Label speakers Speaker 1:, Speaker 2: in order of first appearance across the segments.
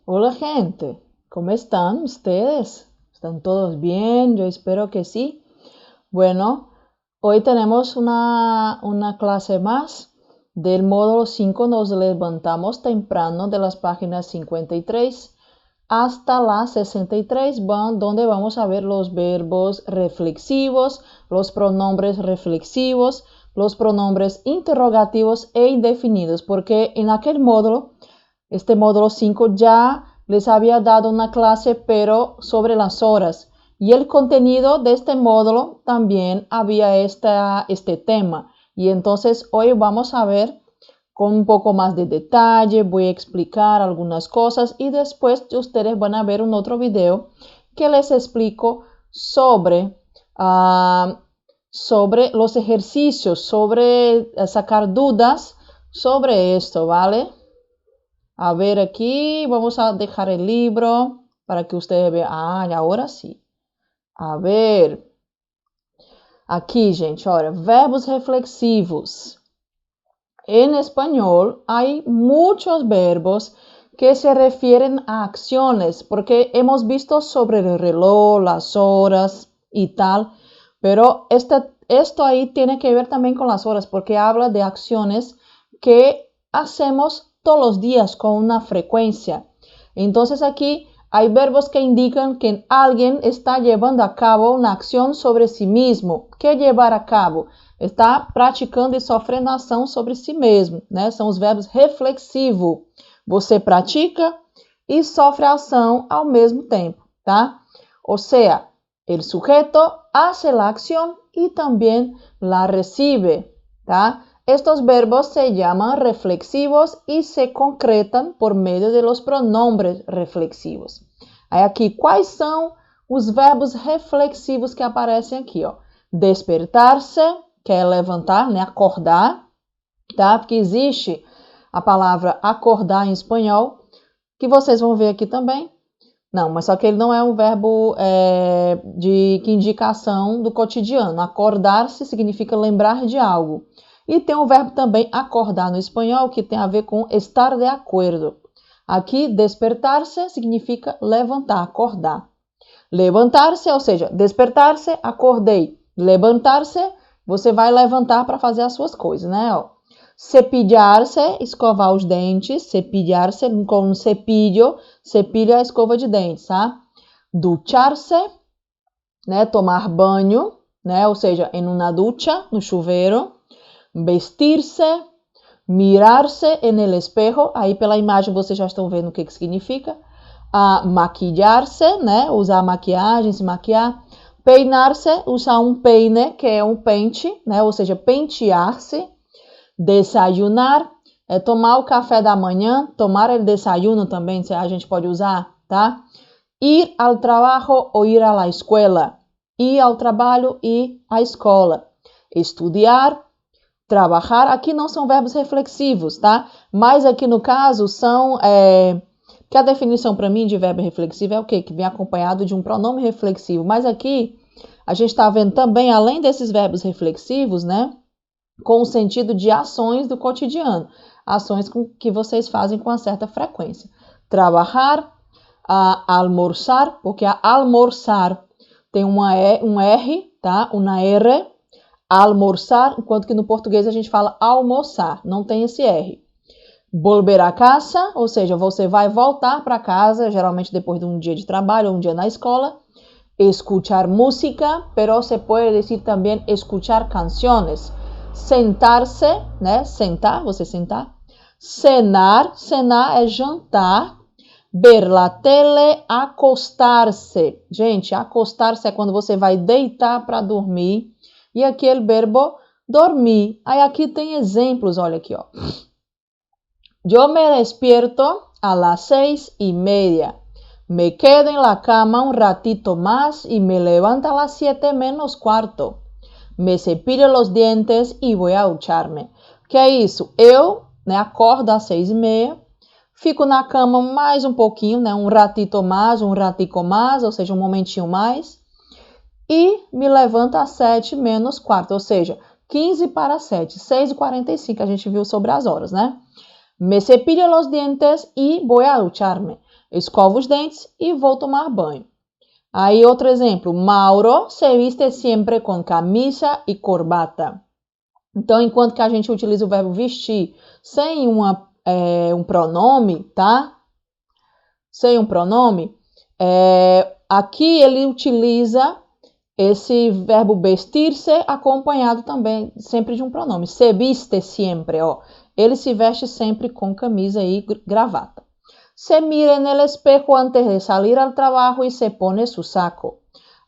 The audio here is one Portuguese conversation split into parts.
Speaker 1: Hola gente, ¿cómo están ustedes? ¿Están todos bien? Yo espero que sí. Bueno, hoy tenemos una clase más del módulo 5. Nos levantamos temprano de las páginas 53 hasta la 63, donde vamos a ver los verbos reflexivos, los pronombres reflexivos, los pronombres interrogativos e indefinidos, porque en aquel módulo, este módulo 5, ya les había dado una clase, pero sobre las horas. Y el contenido de este módulo también había este tema. Y entonces hoy vamos a ver con un poco más de detalle, voy a explicar algunas cosas y después ustedes van a ver un otro video que les explico sobre los ejercicios, sobre sacar dudas sobre esto, ¿vale? A ver aquí, vamos a dejar el libro para que ustedes vean. Ah, ahora sí. A ver. Aqui, gente, olha, verbos reflexivos. En español hay muchos verbos que se refieren a acciones, porque hemos visto sobre el reloj, las horas y tal, pero esto ahí tiene que ver también con las horas, porque habla de acciones que hacemos todos los días con una frecuencia. Entonces aquí hay verbos que indican que alguien está llevando a cabo una acción sobre sí mismo. ¿Qué llevar a cabo? Está praticando e sofrendo ação sobre si mesmo, né? São os verbos reflexivos. Você pratica e sofre a ação ao mesmo tempo, tá? O sea, el sujeto hace la acción y también la recibe, tá? Estos verbos se llaman reflexivos y se concretan por meio de los pronombres reflexivos. Aí aqui, quais são os verbos reflexivos que aparecem aqui, ó? Despertar-se, que é levantar, né? Acordar, tá? Porque existe a palavra acordar em espanhol, que vocês vão ver aqui também. Não, mas só que ele não é um verbo que indica ação do cotidiano. Acordar-se significa lembrar de algo. E tem um verbo também acordar no espanhol, que tem a ver com estar de acordo. Aqui, despertar-se significa levantar, acordar. Levantar-se, ou seja, despertar-se, acordei. Levantar-se, você vai levantar para fazer as suas coisas, né? Cepilhar-se, escovar os dentes. Cepilhar-se com um cepilho. Cepilho é a escova de dentes, tá? Duchar-se, né? Tomar banho, né? Ou seja, em uma ducha, no chuveiro. Vestir-se, mirar-se en el espejo. Aí pela imagem vocês já estão vendo o que significa. Maquilhar-se, né? Usar maquiagem, se maquiar. Peinar-se, usar um peine, que é um pente, né? Ou seja, pentear-se. Desayunar, tomar o café da manhã, tomar el desayuno também, a gente pode usar, tá? Ir ao trabalho ou ir à escola. Ir ao trabalho e à escola. Estudar, trabalhar. Aqui não são verbos reflexivos, tá? Mas aqui no caso são... que a definição para mim de verbo reflexivo é o quê? Que vem acompanhado de um pronome reflexivo. Mas aqui a gente está vendo também, além desses verbos reflexivos, né? Com o sentido de ações do cotidiano. Ações que vocês fazem com uma certa frequência. Trabalhar, almoçar, porque a almoçar tem um R, tá? Uma R. Almoçar, enquanto que no português a gente fala almoçar, não tem esse R. Volver a casa, ou seja, você vai voltar para casa, geralmente depois de um dia de trabalho ou um dia na escola. Escuchar música, pero se pode dizer também escuchar canciones. Sentar-se, né? Sentar, você sentar. Cenar, cenar é jantar. Ver la tele, acostar-se. Gente, acostar-se é quando você vai deitar para dormir. E aqui é o verbo dormir. Aí aqui tem exemplos, olha aqui, ó. Yo me despierto a las 6:30. Me quedo en la cama un ratito más y me levanto a las 7:45. Me cepillo los dientes e vou a duchar-me. Que é isso? Eu, né, acordo às 6:30, fico na cama mais um pouquinho, né, um ratito mais, um ratico mais, ou seja, um momentinho mais, e me levanto às 7:45, ou seja, 15 para 7, 6:45, a gente viu sobre as horas, né? Me cepillo los dientes e vou a ducharme. Escovo os dentes e vou tomar banho. Aí outro exemplo, Mauro se viste sempre com camisa e corbata. Então, enquanto que a gente utiliza o verbo vestir sem um pronome, tá? Sem um pronome, aqui ele utiliza esse verbo vestir-se acompanhado também sempre de um pronome. Se viste sempre, ó. Ele se veste sempre com camisa e gravata. Se mira no espejo antes de salir al trabajo e se pone su saco.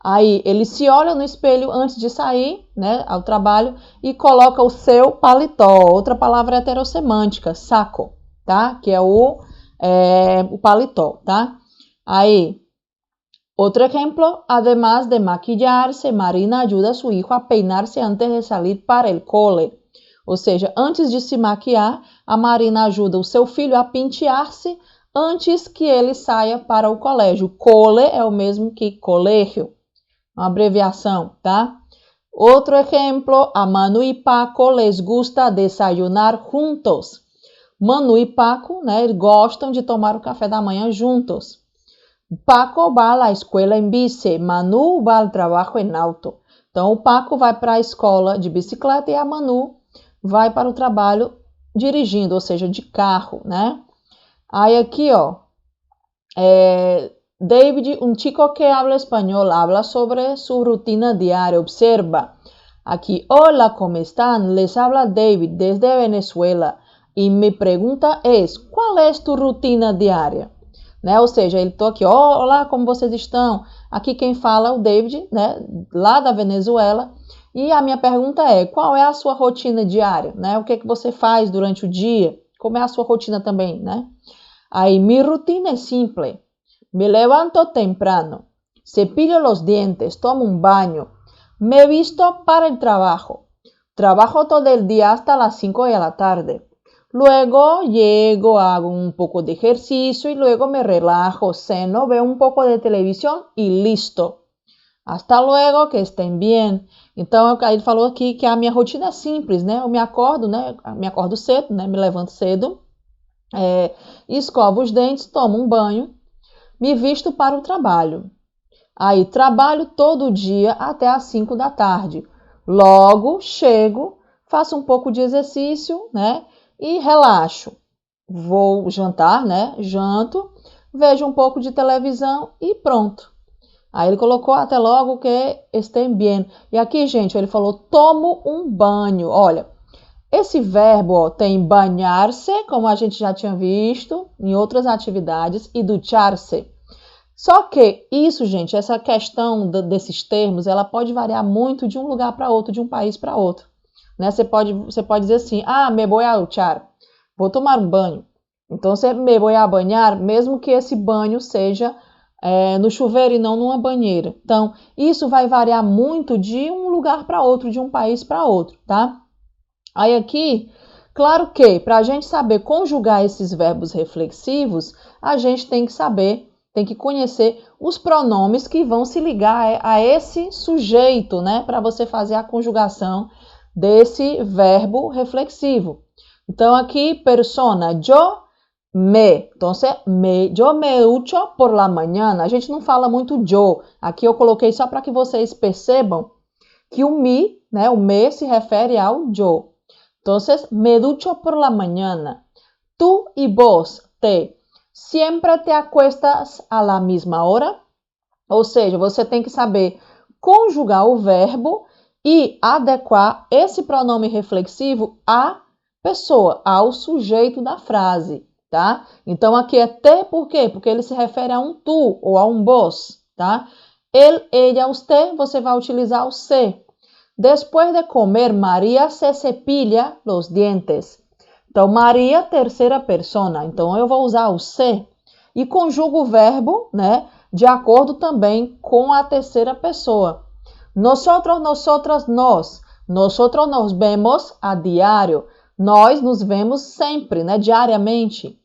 Speaker 1: Aí ele se olha no espelho antes de sair, né, ao trabalho e coloca o seu paletó. Outra palavra heterossemântica, saco, tá? Que é o paletó, tá? Aí, outro exemplo, además de maquillarse, Marina ajuda a su hijo a peinar-se antes de salir para el cole. Ou seja, antes de se maquiar, a Marina ajuda o seu filho a pentear-se antes que ele saia para o colégio. Cole é o mesmo que colégio, uma abreviação, tá? Outro exemplo, a Manu e Paco les gusta desayunar juntos. Manu e Paco, né, eles gostam de tomar o café da manhã juntos. Paco va a la escuela en bici, Manu va al trabajo en auto. Então, o Paco vai para a escola de bicicleta e a Manu vai para o trabalho dirigindo, ou seja, de carro, né? Aí aqui, ó, David, un chico que habla español, habla sobre su rutina diaria. Observa aquí, hola, ¿cómo están? Les habla David desde Venezuela. E mi pergunta é, qual é tu rotina diária? Né? Ou seja, ele tô aqui, olá, como vocês estão? Aqui quem fala é o David, né? Lá da Venezuela. E a minha pergunta é, qual é a sua rotina diária? Né? O que que você faz durante o dia? Como é a sua rotina também, né? Aí, mi rutina é simples. Me levanto temprano, cepillo los dientes, tomo un baño, me visto para el trabajo. Trabajo todo el día hasta las 5 de la tarde. Luego llego, hago un poco de ejercicio y luego me relajo, ceno, veo un poco de televisión y listo. Hasta luego, que estén bien. Então, ele falou aqui que a minha rotina é simples, né? Eu me acordo, né? Me acordo cedo, né? Me levanto cedo, escovo os dentes, tomo um banho, me visto para o trabalho. Aí, trabalho todo dia até às 5 da tarde. Logo, chego, faço um pouco de exercício, né? E relaxo. Vou jantar, né? Janto, vejo um pouco de televisão e pronto. Aí ele colocou até logo que estem bem. E aqui, gente, ele falou, tomo um banho. Olha, esse verbo ó, tem banhar-se, como a gente já tinha visto em outras atividades, e duchar-se. Só que isso, gente, essa questão desses termos, ela pode variar muito de um lugar para outro, de um país para outro. Né? Você pode dizer assim, me voy a duchar, vou tomar um banho. Então, você me voy a banhar, mesmo que esse banho seja no chuveiro e não numa banheira. Então, isso vai variar muito de um lugar para outro, de um país para outro, tá? Aí aqui, claro que para a gente saber conjugar esses verbos reflexivos, a gente tem que conhecer os pronomes que vão se ligar a esse sujeito, né? Para você fazer a conjugação desse verbo reflexivo. Então, aqui, persona, yo me. Então, yo me ducho por la mañana. A gente não fala muito yo. Aqui eu coloquei só para que vocês percebam que o me, né? O me se refere ao yo. Então, me ducho por la mañana. Tú y vos, siempre te acuestas a la misma hora? Ou seja, você tem que saber conjugar o verbo e adequar esse pronome reflexivo à pessoa, ao sujeito da frase, tá? Então, aqui é te, por quê? Porque ele se refere a um tu ou a um vos, tá? Ele, ella, usted, você vai utilizar o se. Después de comer, María se cepilla los dientes. Então, Maria, terceira persona. Então, eu vou usar o se e conjugo o verbo, né, de acordo também com a terceira pessoa. Nosotros, nosotras, nós. Nosotros nos vemos a diário. Nós nos vemos sempre, né, diariamente.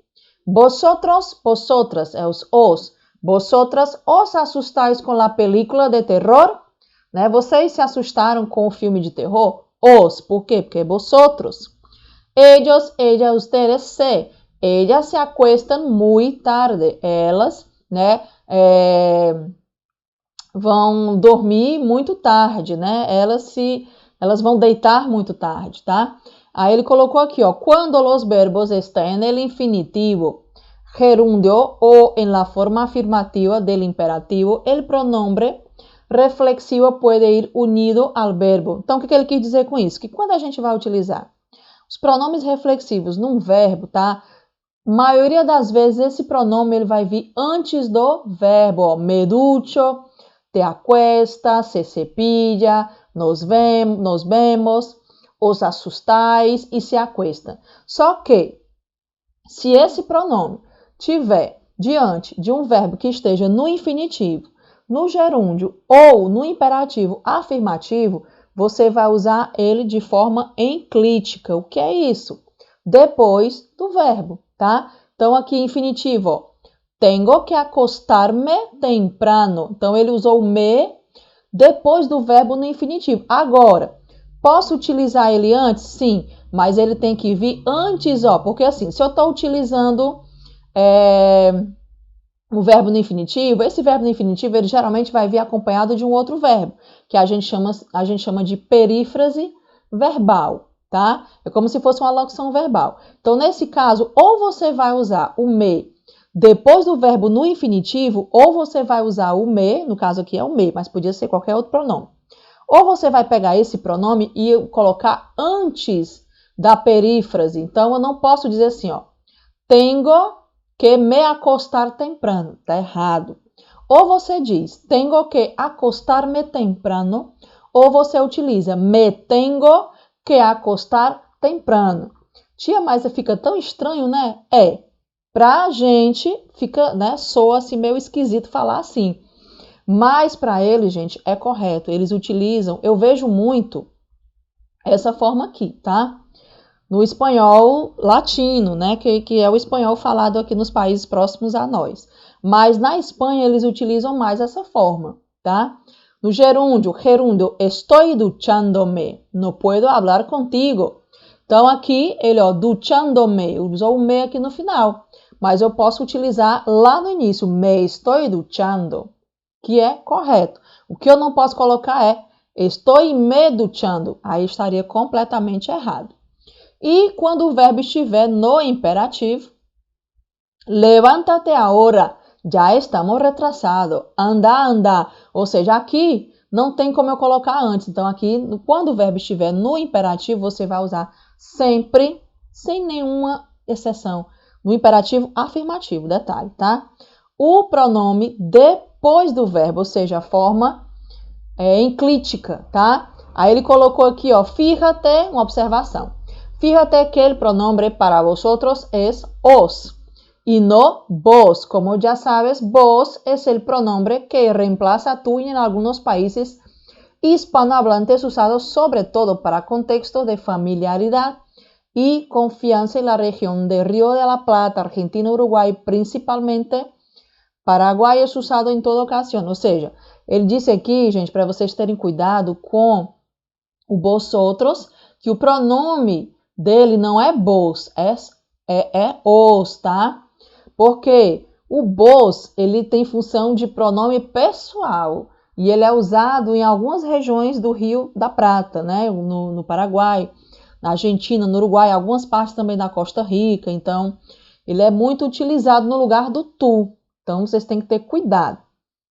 Speaker 1: Vosotros, vosotras, é os. Vosotras os assustáis com a película de terror? Né? Vocês se assustaram com o filme de terror? Os, por quê? Porque vosotros. Ellos, ella, ustedes se. Ellas se acuestan muy tarde. Elas, né, vão dormir muito tarde, né? Elas vão deitar muito tarde, tá? Aí ele colocou aqui, ó, quando los verbos están en el infinitivo, gerundio o en la forma afirmativa del imperativo, el pronombre reflexivo puede ir unido al verbo. Então, o que ele quis dizer com isso? Que quando a gente vai utilizar os pronomes reflexivos num verbo, tá? Maioria das vezes esse pronome ele vai vir antes do verbo, ó, me ducho, te acuestas, se cepilla, nos vemos, os assustais e se acuesta. Só que, se esse pronome tiver diante de um verbo que esteja no infinitivo, no gerúndio ou no imperativo afirmativo, você vai usar ele de forma enclítica. O que é isso? Depois do verbo, tá? Então, aqui, infinitivo, ó. Tengo que acostar-me temprano. Então, ele usou me depois do verbo no infinitivo. Agora, posso utilizar ele antes? Sim, mas ele tem que vir antes, ó. Porque assim, se eu estou utilizando o verbo no infinitivo, esse verbo no infinitivo, ele geralmente vai vir acompanhado de um outro verbo, que a gente chama de perífrase verbal, tá? É como se fosse uma locução verbal. Então, nesse caso, ou você vai usar o me depois do verbo no infinitivo, ou você vai usar o me, no caso aqui é o me, mas podia ser qualquer outro pronome. Ou você vai pegar esse pronome e colocar antes da perífrase. Então, eu não posso dizer assim, ó, tengo que me acostar temprano. Tá errado. Ou você diz, tengo que acostar-me temprano, ou você utiliza, me tengo que acostar temprano. Tia, mas fica tão estranho, né? Pra gente, fica, né, soa assim meio esquisito falar assim. Mas para eles, gente, é correto. Eles utilizam, eu vejo muito essa forma aqui, tá? No espanhol latino, né? Que é o espanhol falado aqui nos países próximos a nós. Mas na Espanha eles utilizam mais essa forma, tá? No gerúndio, estoy duchándome, no puedo hablar contigo. Então aqui ele, ó, duchándome, usou o me aqui no final. Mas eu posso utilizar lá no início, me estoy duchando, que é correto. O que eu não posso colocar é estoy me duchando, aí estaria completamente errado. E quando o verbo estiver no imperativo, levántate ahora, já estamos retrasados, anda, anda. Ou seja, aqui não tem como eu colocar antes. Então aqui, quando o verbo estiver no imperativo, você vai usar sempre, sem nenhuma exceção, no imperativo afirmativo, detalhe, tá? O pronome depois do verbo, ou seja, a forma enclítica, tá? Aí ele colocou aqui, ó, fíjate, uma observação. Fíjate que el pronombre para vosotros es os y no vos. Como ya sabes, vos es el pronombre que reemplaza tú y en algunos países hispanohablantes usado sobre todo para contextos de familiaridad y confianza en la región de Río de la Plata, Argentina, Uruguay, principalmente. Paraguai é usado em toda ocasião. Ou seja, ele disse aqui, gente, para vocês terem cuidado com o vosotros, que o pronome dele não é vos, é os, tá? Porque o vos, ele tem função de pronome pessoal e ele é usado em algumas regiões do Rio da Prata, né? No Paraguai, na Argentina, no Uruguai, algumas partes também da Costa Rica. Então, ele é muito utilizado no lugar do tu. Então, vocês têm que ter cuidado,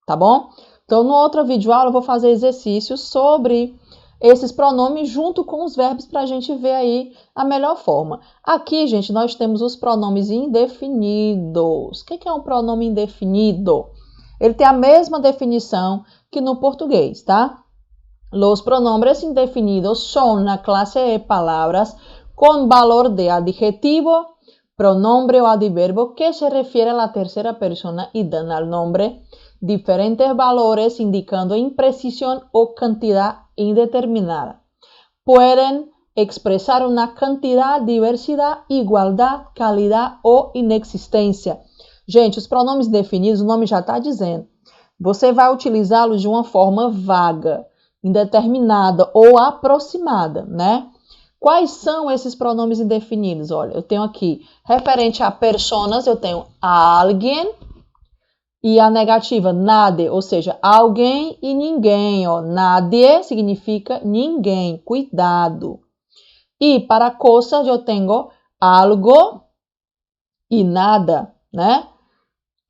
Speaker 1: tá bom? Então, no outro videoaula, eu vou fazer exercícios sobre esses pronomes junto com os verbos para a gente ver aí a melhor forma. Aqui, gente, nós temos os pronomes indefinidos. O que é um pronome indefinido? Ele tem a mesma definição que no português, tá? Los pronombres indefinidos son la clase de palabras con valor de adjetivo, pronombre o adverbio que se refiere a la tercera persona y dan al nombre diferentes valores indicando imprecisión o cantidad indeterminada. Pueden expresar una cantidad, diversidad, igualdad, calidad ou inexistência. Gente, os pronomes definidos, o nome já está dizendo. Você vai utilizá-los de uma forma vaga, indeterminada ou aproximada, né? Quais são esses pronomes indefinidos? Olha, eu tenho aqui, referente a personas, eu tenho alguém e a negativa nadie, ou seja, alguém e ninguém. Ó. Nadie significa ninguém, cuidado. E para coisas eu tenho algo e nada, né?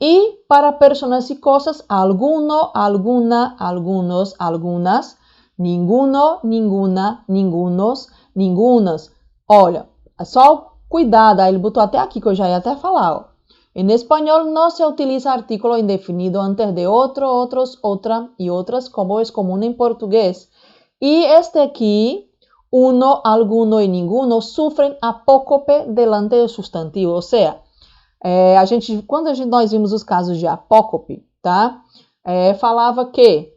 Speaker 1: E para personas e coisas, alguno, alguna, algunos, algunas, ninguno, ninguna, ningunos, ningunas. Olha, só cuidado, ele botou até aqui que eu já ia até falar. Ó. Em espanhol não se utiliza artículo indefinido antes de outro, outros, outra e outras, como é comum em português. E este aqui, uno, alguno e ninguno, sofrem apócope delante do substantivo, ou seja, quando nós vimos os casos de apócope, tá? Falava que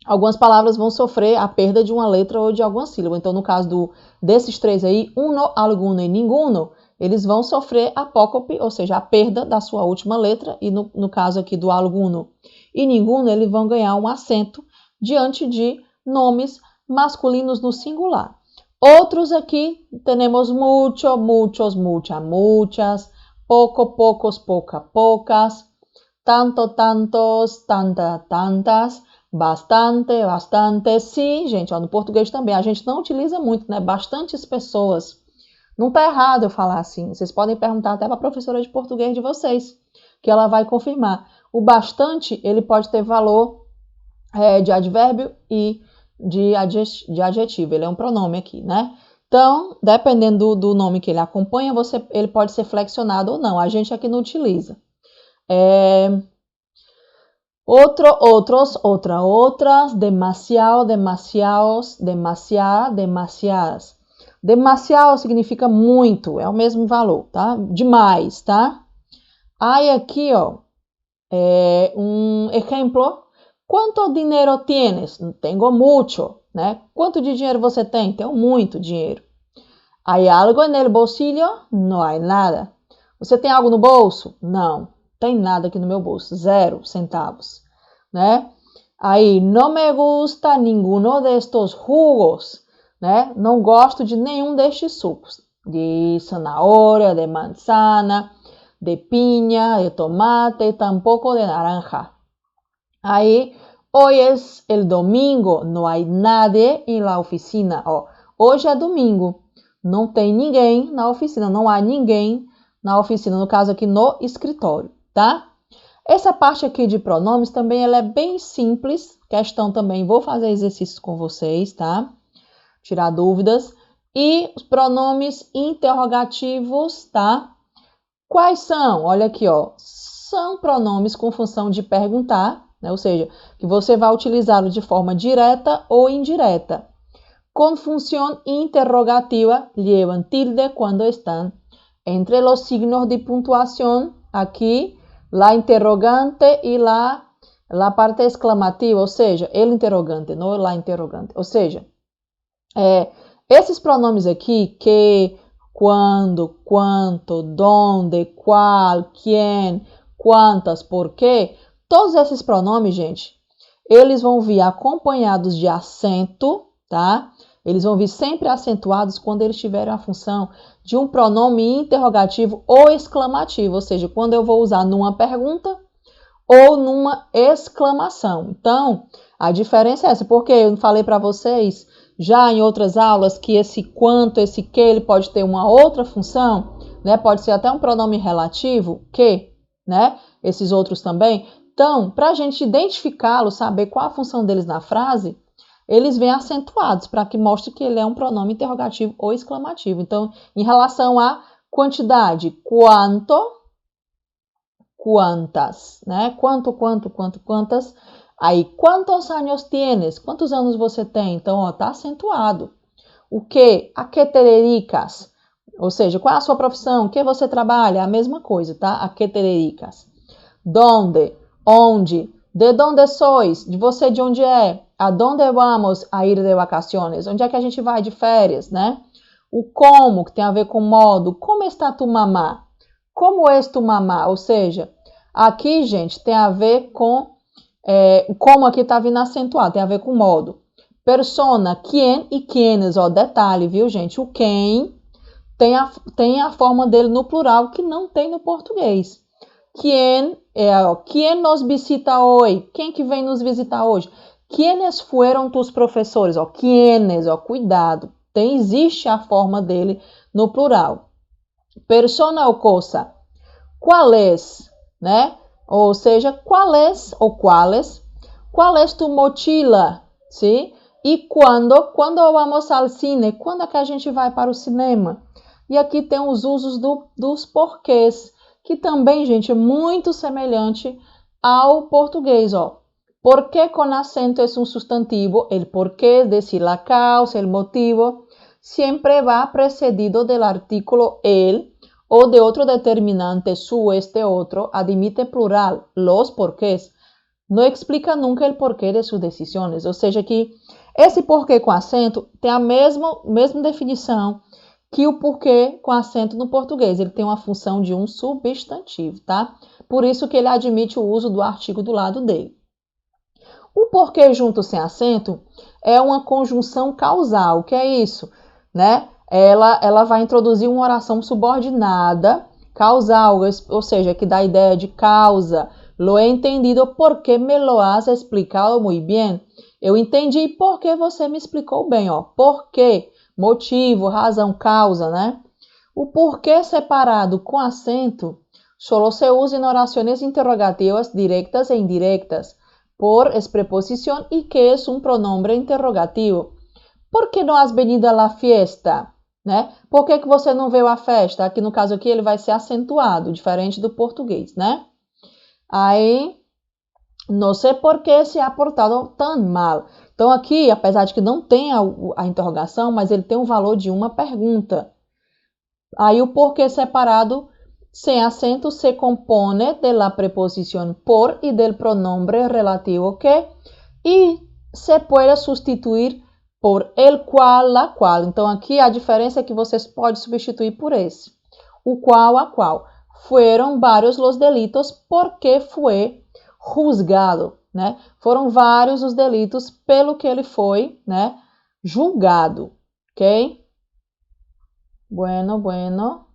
Speaker 1: algumas palavras vão sofrer a perda de uma letra ou de alguma sílaba. Então, no caso desses três aí, uno, alguno e ninguno, eles vão sofrer apócope, ou seja, a perda da sua última letra. E no caso aqui do alguno e ninguno, eles vão ganhar um acento diante de nomes masculinos no singular. Outros aqui, temos mucho, muchos, mucha, muchas, poco, pocos, poca, pocas, tanto, tantos, tanta, tantas, bastante, bastante. Sim, gente, ó, no português também a gente não utiliza muito, né? Bastantes pessoas. Não tá errado eu falar assim. Vocês podem perguntar até para a professora de português de vocês, que ela vai confirmar. O bastante, ele pode ter valor de advérbio e de adjetivo. Ele é um pronome aqui, né? Então, dependendo do nome que ele acompanha, ele pode ser flexionado ou não. A gente aqui não utiliza. Outro, outros, outra, outras, demasiado, demasiados, demasiada, demasiadas. Demasiado significa muito, é o mesmo valor, tá? Demais, tá? Aí aqui, ó, um exemplo. Quanto dinheiro tienes? Tengo mucho, né? Quanto de dinheiro você tem? Tenho muito dinheiro. Hay algo en el bolsillo? No hay nada. Você tem algo no bolso? Não, tem nada aqui no meu bolso. 0 centavos, né? Aí, no me gusta ninguno de estos jugos, né? Não gosto de nenhum destes sucos. De zanahoria, de manzana, de piña, de tomate, tampoco de naranja. Aí, hoy es el domingo, no hay nadie en la oficina. Ó, hoje é domingo, não tem ninguém na oficina, não há ninguém na oficina, no caso aqui no escritório, tá? Essa parte aqui de pronomes também ela é bem simples, questão também, vou fazer exercícios com vocês, tá? Tirar dúvidas. E os pronomes interrogativos, tá? Quais são? Olha aqui, ó, são pronomes com função de perguntar, né? Ou seja, que você vai utilizá-lo de forma direta ou indireta. Com função interrogativa, llevan tilde quando estão entre os signos de pontuação, aqui, la interrogante e la parte exclamativa, ou seja, el interrogante, não la interrogante. Ou seja, esses pronomes aqui, que, quando, quanto, donde, qual, quem, quantas, por quê, todos esses pronomes, gente, eles vão vir acompanhados de acento, tá? Eles vão vir sempre acentuados quando eles tiverem a função de um pronome interrogativo ou exclamativo, ou seja, quando eu vou usar numa pergunta ou numa exclamação. Então, a diferença é essa, porque eu falei para vocês já em outras aulas que esse quanto, esse que, ele pode ter uma outra função, né? Pode ser até um pronome relativo, que, né? Esses outros também. Então, para a gente identificá-los, saber qual a função deles na frase, eles vêm acentuados para que mostre que ele é um pronome interrogativo ou exclamativo. Então, em relação à quantidade, quanto, quantas, né? Quanto, quantas. Aí, quantos anos tienes? Quantos anos você tem? Então, ó, tá acentuado. O que? A que te dedicas? Ou seja, qual é a sua profissão? O que você trabalha? A mesma coisa, tá? A que te dedicas? Donde? Onde? De donde sois? De você de onde é? A donde vamos a ir de vacaciones? Onde é que a gente vai de férias, né? O como, que tem a ver com modo. Como está tu mamá? Como és tu mamá? Ou seja, aqui, gente, tem a ver com... como aqui está vindo acentuado, tem a ver com modo. Persona, quem e quienes, ó, detalhe, viu, gente? O quem tem a forma dele no plural que não tem no português. Quem nos visita hoje? Quem que vem nos visitar hoje? Quienes fueron tus professores? Ó, quienes, ó, cuidado. Existe a forma dele no plural. Persona ou cosa? Quales, né? Ou seja, quales ou quales? Qual é tu mochila? Sim? E quando vamos ao cine? Quando é que a gente vai para o cinema? E aqui tem os usos dos porquês, que também, gente, é muito semelhante ao português, ó. Porque com acento é um substantivo, el porqué, es decir, la causa, el motivo, siempre va precedido del artículo el o de otro determinante, su, este, otro, admite plural, los porqués. Não explica nunca o porquê de suas decisões. Ou seja, que esse porquê com acento tem a mesma definição que o porquê com acento no português. Ele tem uma função de um substantivo, tá? Por isso que ele admite o uso do artigo do lado dele. O porquê junto sem acento é uma conjunção causal. O que é isso? Né? Ela vai introduzir uma oração subordinada causal, ou seja, que dá a ideia de causa. Lo he entendido porque me lo has explicado muy bien. Eu entendi porque você me explicou bem, ó. Porquê, motivo, razão, causa, né? O porquê separado com acento solo se usa em orações interrogativas directas e indirectas por preposição e que é um pronombre interrogativo. Por que não has venido a la fiesta? Né? Por que você não veio à festa? Aqui no caso aqui ele vai ser acentuado, diferente do português, né? Aí, não sei por que se ha portado tão mal. Então aqui, apesar de que não tem a interrogação, mas ele tem o valor de uma pergunta. Aí o porquê separado sem acento se compone de la preposición por y del pronombre relativo que y se puede sustituir por el cual, la cual. Então aqui a diferença é que vocês podem substituir por esse. O qual, a qual. Foram vários os delitos porque foi juzgado, né? Foram vários os delitos pelo que ele foi, né, julgado, ok? Bueno.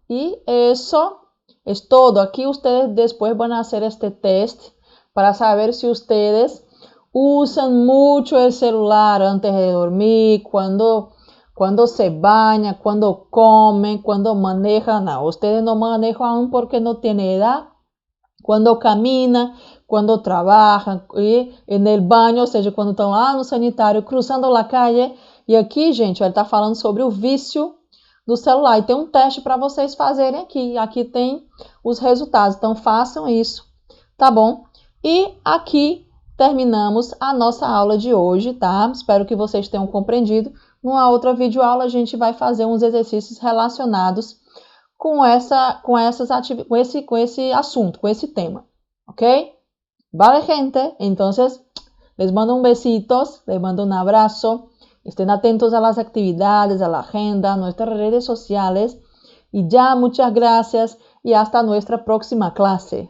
Speaker 1: Y eso es todo. Aquí ustedes después van a hacer este test para saber si ustedes usan mucho el celular antes de dormir, cuando se bañan, cuando comen, cuando manejan. No, ustedes no manejan aún porque no tienen edad. Cuando caminan, cuando trabajan, e en el baño, ou seja, quando estão lá no sanitário, cruzando a calle. E aqui, gente, ele está falando sobre o vício do celular. E tem um teste para vocês fazerem aqui. Aqui tem os resultados. Então, façam isso, tá bom? E aqui terminamos a nossa aula de hoje, tá? Espero que vocês tenham compreendido. Numa outra videoaula, a gente vai fazer uns exercícios relacionados com esse assunto, com esse tema, ¿ok? Vale, gente? Entonces, les mando besitos, les mando un abrazo. Estén atentos a las actividades, a la agenda, a nuestras redes sociales. Y ya, muchas gracias y hasta nuestra próxima clase.